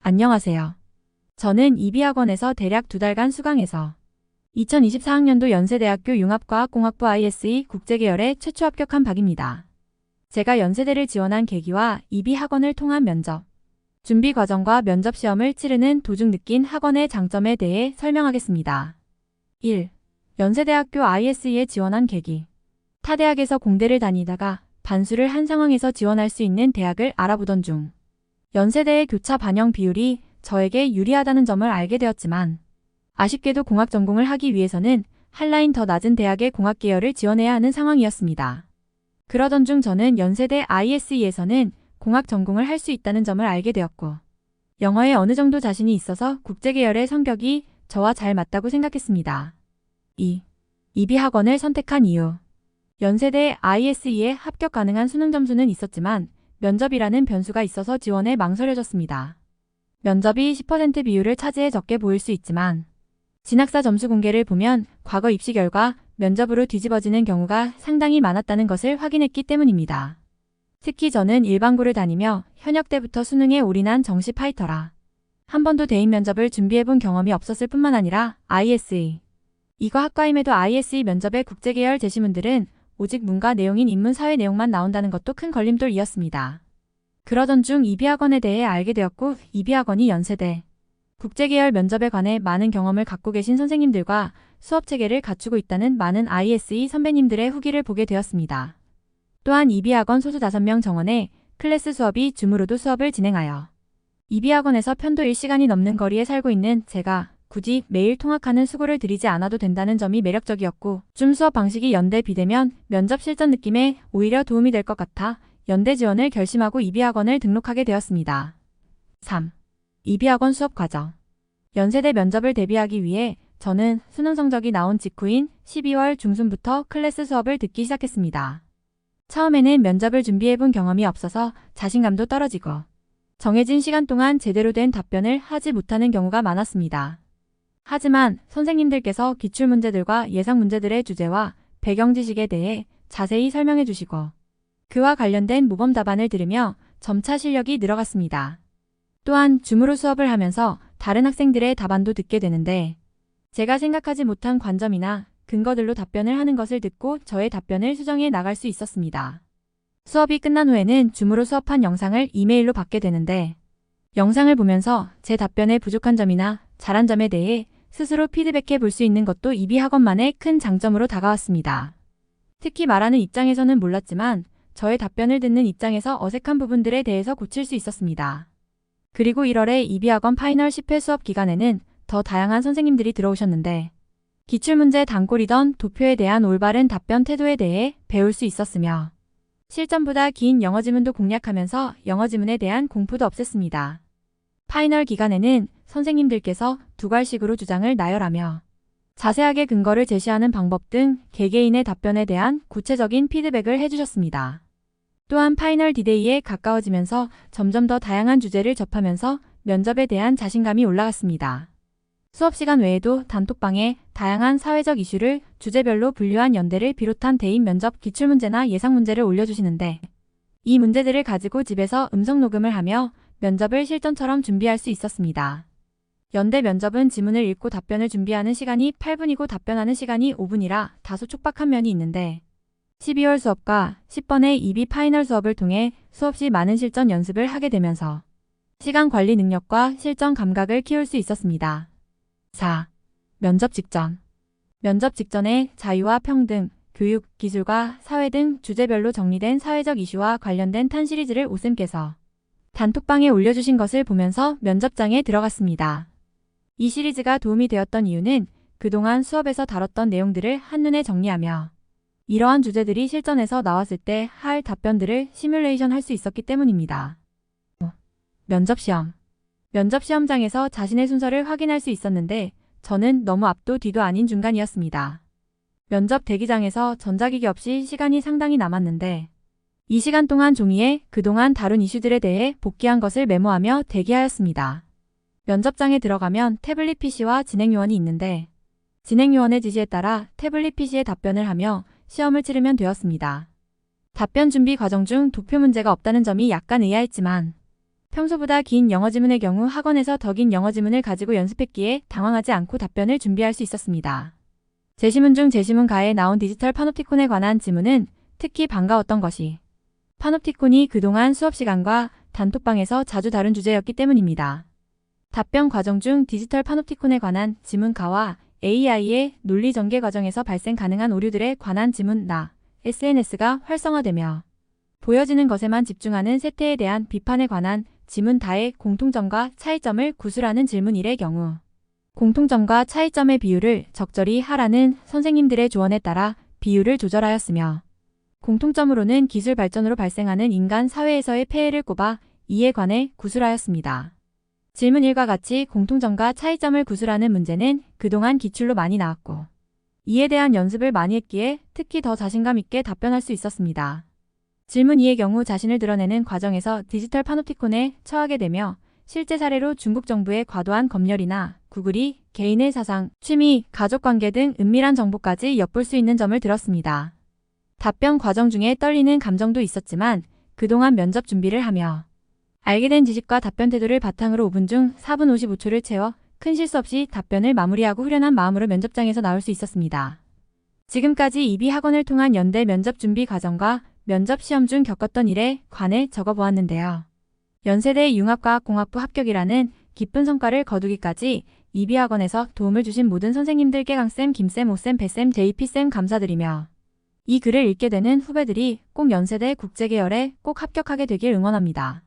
안녕하세요. 저는 이비학원에서 대략 2달간 수강해서 2024학년도 연세대학교 융합과학공학부 ISE 국제계열에 최초 합격한 박입니다. 제가 연세대를 지원한 계기와 이비학원을 통한 면접, 준비 과정과 면접 시험을 치르는 도중 느낀 학원의 장점에 대해 설명하겠습니다. 1. 연세대학교 ISE에 지원한 계기. 타 대학에서 공대를 다니다가 반수를 한 상황에서 지원할 수 있는 대학을 알아보던 중 연세대의 교차 반영 비율이 저에게 유리하다는 점을 알게 되었지만 아쉽게도 공학 전공을 하기 위해서는 한 라인 더 낮은 대학의 공학 계열을 지원해야 하는 상황이었습니다. 그러던 중 저는 연세대 ISE에서는 공학 전공을 할 수 있다는 점을 알게 되었고 영어에 어느 정도 자신이 있어서 국제계열의 성격이 저와 잘 맞다고 생각했습니다. 2. 이비학원을 선택한 이유. 연세대 ISE에 합격 가능한 수능 점수는 있었지만 면접이라는 변수가 있어서 지원에 망설여졌습니다. 면접이 10% 비율을 차지해 적게 보일 수 있지만 진학사 점수 공개를 보면 과거 입시 결과 면접으로 뒤집어지는 경우가 상당히 많았다는 것을 확인했기 때문입니다. 특히 저는 일반고를 다니며 현역 때부터 수능에 올인한 정시 파이터라 한 번도 대인 면접을 준비해본 경험이 없었을 뿐만 아니라 ISE 이거 학과임에도 ISE 면접의 국제계열 제시문들은 오직 문과 내용인 인문사회 내용만 나온다는 것도 큰 걸림돌이었습니다. 그러던 중 이비학원에 대해 알게 되었고 이비학원이 연세대 국제계열 면접에 관해 많은 경험을 갖고 계신 선생님들과 수업체계를 갖추고 있다는 많은 ISE 선배님들의 후기를 보게 되었습니다. 또한 이비학원 소수 5명 정원에 클래스 수업이 줌으로도 수업을 진행하여 이비학원에서 편도 1시간이 넘는 거리에 살고 있는 제가 굳이 매일 통학하는 수고를 들이지 않아도 된다는 점이 매력적이었고 줌 수업 방식이 연대 비대면 면접 실전 느낌에 오히려 도움이 될 것 같아 연대 지원을 결심하고 이비학원을 등록하게 되었습니다. 3. 이비학원 수업 과정. 연세대 면접을 대비하기 위해 저는 수능 성적이 나온 직후인 12월 중순부터 클래스 수업을 듣기 시작했습니다. 처음에는 면접을 준비해본 경험이 없어서 자신감도 떨어지고 정해진 시간 동안 제대로 된 답변을 하지 못하는 경우가 많았습니다. 하지만 선생님들께서 기출문제들과 예상문제들의 주제와 배경 지식에 대해 자세히 설명해 주시고 그와 관련된 모범 답안을 들으며 점차 실력이 늘어갔습니다. 또한 줌으로 수업을 하면서 다른 학생들의 답안도 듣게 되는데 제가 생각하지 못한 관점이나 근거들로 답변을 하는 것을 듣고 저의 답변을 수정해 나갈 수 있었습니다. 수업이 끝난 후에는 줌으로 수업한 영상을 이메일로 받게 되는데 영상을 보면서 제 답변의 부족한 점이나 잘한 점에 대해 스스로 피드백해 볼 수 있는 것도 이비학원만의 큰 장점으로 다가왔습니다. 특히 말하는 입장에서는 몰랐지만 저의 답변을 듣는 입장에서 어색한 부분들에 대해서 고칠 수 있었습니다. 그리고 1월에 이비학원 파이널 10회 수업 기간에는 더 다양한 선생님들이 들어오셨는데 기출문제 단골이던 도표에 대한 올바른 답변 태도에 대해 배울 수 있었으며 실전보다 긴 영어 지문도 공략하면서 영어 지문에 대한 공포도 없앴습니다. 파이널 기간에는 선생님들께서 두괄식으로 주장을 나열하며 자세하게 근거를 제시하는 방법 등 개개인의 답변에 대한 구체적인 피드백을 해주셨습니다. 또한 파이널 디데이에 가까워지면서 점점 더 다양한 주제를 접하면서 면접에 대한 자신감이 올라갔습니다. 수업시간 외에도 단톡방에 다양한 사회적 이슈를 주제별로 분류한 연대를 비롯한 대인 면접 기출문제나 예상문제를 올려주시는데 이 문제들을 가지고 집에서 음성 녹음을 하며 면접을 실전처럼 준비할 수 있었습니다. 연대 면접은 지문을 읽고 답변을 준비하는 시간이 8분이고 답변하는 시간이 5분이라 다소 촉박한 면이 있는데 12월 수업과 10번의 이비 파이널 수업을 통해 수업 시 많은 실전 연습을 하게 되면서 시간 관리 능력과 실전 감각을 키울 수 있었습니다. 4. 면접 직전. 면접 직전에 자유와 평등, 교육, 기술과 사회 등 주제별로 정리된 사회적 이슈와 관련된 탄 시리즈를 오쌤께서 단톡방에 올려주신 것을 보면서 면접장에 들어갔습니다. 이 시리즈가 도움이 되었던 이유는 그동안 수업에서 다뤘던 내용들을 한눈에 정리하며 이러한 주제들이 실전에서 나왔을 때 할 답변들을 시뮬레이션 할 수 있었기 때문입니다. 면접시험. 면접시험장에서 자신의 순서를 확인할 수 있었는데 저는 너무 앞도 뒤도 아닌 중간이었습니다. 면접 대기장에서 전자기기 없이 시간이 상당히 남았는데 이 시간 동안 종이에 그동안 다룬 이슈들에 대해 복귀한 것을 메모하며 대기하였습니다. 면접장에 들어가면 태블릿 PC와 진행요원이 있는데 진행요원의 지시에 따라 태블릿 PC에 답변을 하며 시험을 치르면 되었습니다. 답변 준비 과정 중 도표 문제가 없다는 점이 약간 의아했지만 평소보다 긴 영어 지문의 경우 학원에서 더 긴 영어 지문을 가지고 연습했기에 당황하지 않고 답변을 준비할 수 있었습니다. 제시문 중 제시문가에 나온 디지털 파놉티콘에 관한 지문은 특히 반가웠던 것이 파놉티콘이 그동안 수업시간과 단톡방에서 자주 다룬 주제였기 때문입니다. 답변 과정 중 디지털 파놉티콘에 관한 지문가와 AI의 논리 전개 과정에서 발생 가능한 오류들에 관한 지문나 SNS가 활성화되며 보여지는 것에만 집중하는 세태에 대한 비판에 관한 지문다의 공통점과 차이점을 구술하는 질문 1의 경우 공통점과 차이점의 비율을 적절히 하라는 선생님들의 조언에 따라 비율을 조절하였으며 공통점으로는 기술 발전으로 발생하는 인간 사회에서의 폐해를 꼽아 이에 관해 구술하였습니다. 질문 1과 같이 공통점과 차이점을 구술하는 문제는 그동안 기출로 많이 나왔고 이에 대한 연습을 많이 했기에 특히 더 자신감 있게 답변할 수 있었습니다. 질문 2의 경우 자신을 드러내는 과정에서 디지털 파놉티콘에 처하게 되며 실제 사례로 중국 정부의 과도한 검열이나 구글이 개인의 사상, 취미, 가족관계 등 은밀한 정보까지 엿볼 수 있는 점을 들었습니다. 답변 과정 중에 떨리는 감정도 있었지만 그동안 면접 준비를 하며 알게 된 지식과 답변 태도를 바탕으로 5분 중 4분 55초를 채워 큰 실수 없이 답변을 마무리하고 후련한 마음으로 면접장에서 나올 수 있었습니다. 지금까지 EB학원을 통한 연대 면접 준비 과정과 면접 시험 중 겪었던 일에 관해 적어보았는데요. 연세대 융합과학공학부 합격이라는 기쁜 성과를 거두기까지 EB학원에서 도움을 주신 모든 선생님들께 강쌤, 김쌤, 오쌤, 배쌤, JP쌤 감사드리며 이 글을 읽게 되는 후배들이 꼭 연세대 국제계열에 꼭 합격하게 되길 응원합니다.